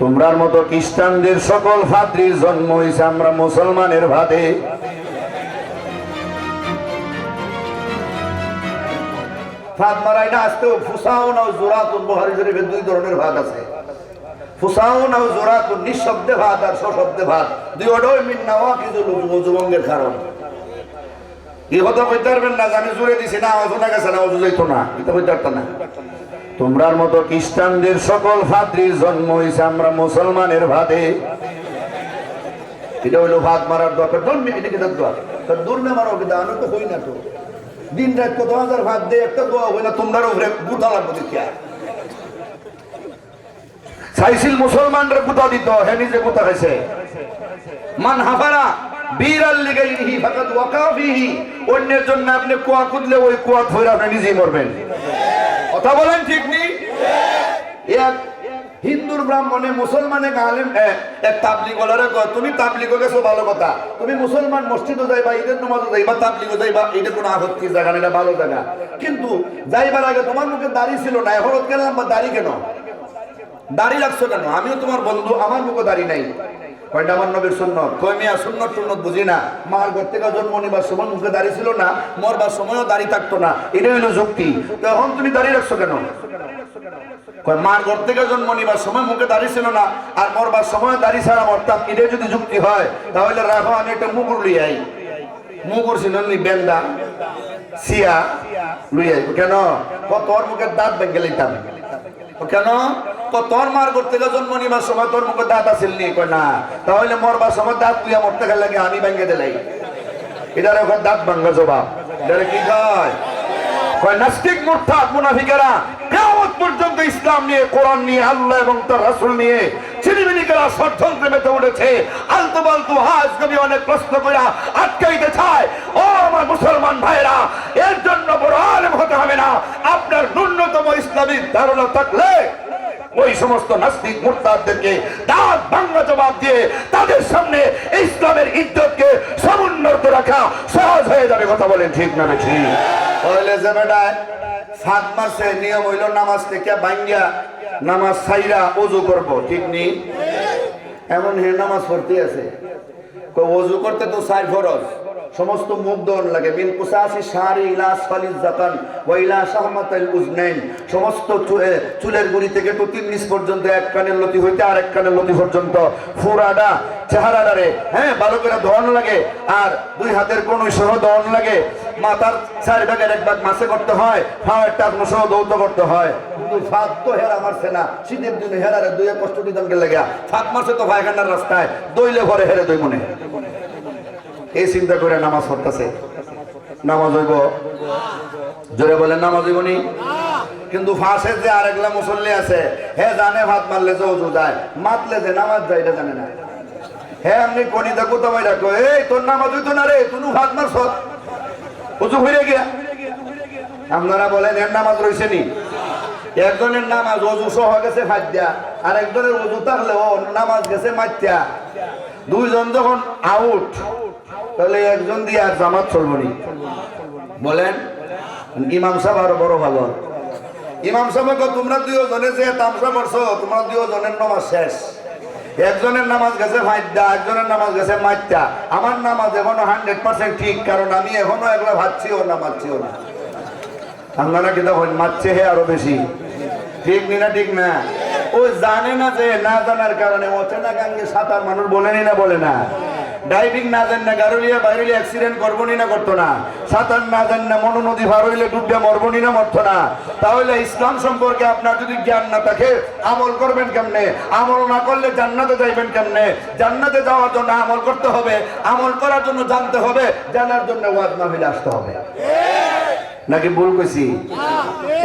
তোমরার মতো খ্রিস্টানদের সকল ফাদ্রির জন্ম হইছে আমরা মুসলমানের ভাতে। ফাদ মারাইনা আসতেও ফুসাউন ও জুরাতুন, বুখারী শরীফে দুই ধরনের ভাত আছে। ফুসাউন ও জুরাতুন, নিঃশব্দে ভাত আর সশব্দে ভাত, দুইটাই মিন নাওয়াকিদুল ওযুঙ্গের কারণ। এই কথা কইতে পারবেন না, আমি জুড়ে দিছি না, আওয়াজ না গেছে না, আওয়াজ যাইতো না, এটা কইতে পারতাম না। তোমরার মতো খ্রিস্টানদের সকল ফাদ্রির জন্ম হইছে আমরা মুসলমানের ভাতে। এটা হইলো ভাত মারার দরকার। ধর্মে এটা কি দরকার? তার দূরনে মারো, কিন্তু আমি তো হই না তো। দিন রাত কত হাজার ভাত দিয়ে একটা দোয়া হই না, তোমরার উপরে বুতা লাগবে দেখিয়া। চাইছিল মুসলমানরা কুতা দিত, হে নিজে কুতা খাইছে। মান হাফারা বীরাল লিগাইহি ফাকাদ ওয়াকাফিহি, অন্যের জন্য আপনি কুয়া কুদলে ওই কুয়া ধরে আপনি নিজেই মরবেন। কথা বলেন ঠিক নেই? এক হিন্দুর ব্রাহ্মণে মুসলমানে আলেম এক তাবলিগ ওলারে কয়, তুমি তাবলিগে গেছো ভালো কথা, তুমি মুসলমান মসজিদে যাইবা, ঈদের নামাজে যাইবা, তাবলিগে যাইবা, এটা কোনো আপত্তির জায়গা না, এটা ভালো জায়গা। কিন্তু যাইবার আগে তোমার মুখে দাড়ি ছিল না, এখন কেন বা দাড়ি কেন, দাড়ি রাখছো কেন? আমিও তোমার বন্ধু, আমার মুখে দাড়ি নাই। কয়টা আমার নবীর সুন্নত, কই মিয়া সুন্নত টুন্নত বুঝি না। মার ঘর থেকে জন্ম নিবার সময় মুখে দাড়ি ছিল না, মরবার সময়ও দাড়ি থাকতো না, এটা হইলো যুক্তি। তো এখন তুমি দাড়ি রাখছো কেন? মার ঘর থেকে জন্ম নিবার সময় মুখে দাড়ি ছিল না, আর মরবার সময় দাড়ি ছাড়া মরতাম, এটা যদি যুক্তি হয় তাহলে রাখো, আমি একটা মুগুর লই আই। মুগুর ছিল নি বেন্দা সিয়া লই আই। কেন? তোর মুখের দাঁত ভেঙে লইতাম। কেন? তোর মার ঘর থেকে জন্ম নিবার সময় তোর মুখে দাঁত আছিল নি? কয় না। তাহলে মরবার সময় দাঁত তুইয়া মরতে গেলে লাগে আমি ভেঙে দিলাই, এটার ওখানে দাঁত ভাঙ্গা জবাব। এটা কি কয়? কয় নাস্তিক মুরতাদ মুনাফিকেরা কিয়ামত পর্যন্ত ইসলাম নিয়ে, কোরআন নিয়ে, আল্লাহ এবং তার রাসূল নিয়ে চিনিমিনিকেরা ষড়যন্ত্রে মেতে উঠেছে। আলতু বালতু হাজ কবি অনেক প্রশ্ন করে আটকাইতে চায়। ও আমার মুসলমান ভাইরা, এর জন্য বড় আলেম হতে হবে না। আপনার ন্যূনতম ইসলামিক ধারণা থাকলে ওই সমস্ত নাস্তিক মুরতাদদেরকে দাঁত ভাঙ্গা জবাব দিয়ে তাদের সামনে ইসলামের ইজ্জতকে সমুন্নত রাখা সহজ হয়ে যাবে। কথা বলেন ঠিক না বেশি? তাহলে যে বেটায় ফাঁদ মারছে, নিয়ম হইল নামাজ থেকে ভাঙ্গা নামাজ ছাইরা ওযু করব, ঠিক নেই? এমন হে নামাজ পড়তে আছে, ওযু করতে তো 4 ফরজ, সমস্ত মুখ দন লাগে, মিন কুসাসি শারি ইলা আসফালিজ জাকান ওয়া ইলা শাহমাতাল উজনাইন, সমস্ত চুলের গুড়ি থেকে তো 3 নিচ পর্যন্ত, এক কানের লতি হইতে আরেক কানের লতি পর্যন্ত পুরাটা চেহারাটারে ভালো করে ধোয়ানো লাগে, আর 2 হাতের কোণই সহ ধোয়ানো লাগে, মাথার 4 ভাগের 1 ভাগ মাসে করতে হয়, পায়ের টাকনো সহ দৌত করতে হয়। কিন্তু ফাঁদ তো হেরা মারছে না, শীতের দিনে হেরারে 2 কষ্ট দিতে লাগে, ফাঁদ মারছে তো পায়খানার রাস্তায়, দইলে ঘরে হেরে দই মনে, এই চিন্তা করে নামাজ পড়তেছে। নামাজ হইব? জোরে বলেন নামাজ হইব নি? কিন্তু ফাঁসে যে আরেকলা মুসল্লি আছে, হে জানে ভাত মারলে যে ওযু যায়, মাতলে যে নামাজ যায় এটা জানে না। হে আপনি কনিদা কোথা ভাই রাখো, এই তোর নামাজ হইতো না রে, তুই ভাত মারছ, ওযু হইরে গিয়া। আপনারা বলেন এর নামাজ রইছে নি? একজনের নামাজ ওযু সহ গেছে ফাঁদ দিয়া, আর একজনের ওযু থাকলে ও নামাজ গেছে মাইত্যা। 2 জন যখন আউট, তাহলে একজন দিয়ে আর জামাত চলবো নি? বলেন। ইমাম সাহেব আরো বড় ভালো। ইমাম সাহেবকে তোমরা 2 জনে যে তামসা করছো, তোমরা 2 জনের নামাজ শেষ। একজনের নামাজ গেছে ফাইদা, একজনের নামাজ গেছে মাইত্যা। আমার নামাজ এখনো 100% ঠিক, কারণ আমি এখনো একলা ভাবছিও না, মারছিও না। আপনারা কি তখন মারছে হে আরো বেশি, ঠিক না? ঠিক না? ও জানে না যে না জানার কারণে অচেনা গাঙ্গে সাঁতার মানুষ বলেনি না, বলে না। ড্রাইভিং না জান না গাড়িয়া বাইরে অ্যাক্সিডেন্ট করবো নি না, করতো না। সাঁতার না জান না মনো নদী পার হইলে ডুববে মরবো নি না, মরতো না। তাহলে ইসলাম সম্পর্কে আপনার যদি জ্ঞান না থাকে, আমল করবেন কেমনে? আমল না করলে জান্নাতে যাইবেন কেমনে? জান্নাতে যাওয়ার জন্য আমল করতে হবে, আমল করার জন্য জানতে হবে, জানার জন্য ওয়াজ মাহফিলে আসতে হবে। নাকি ভুল কইছি?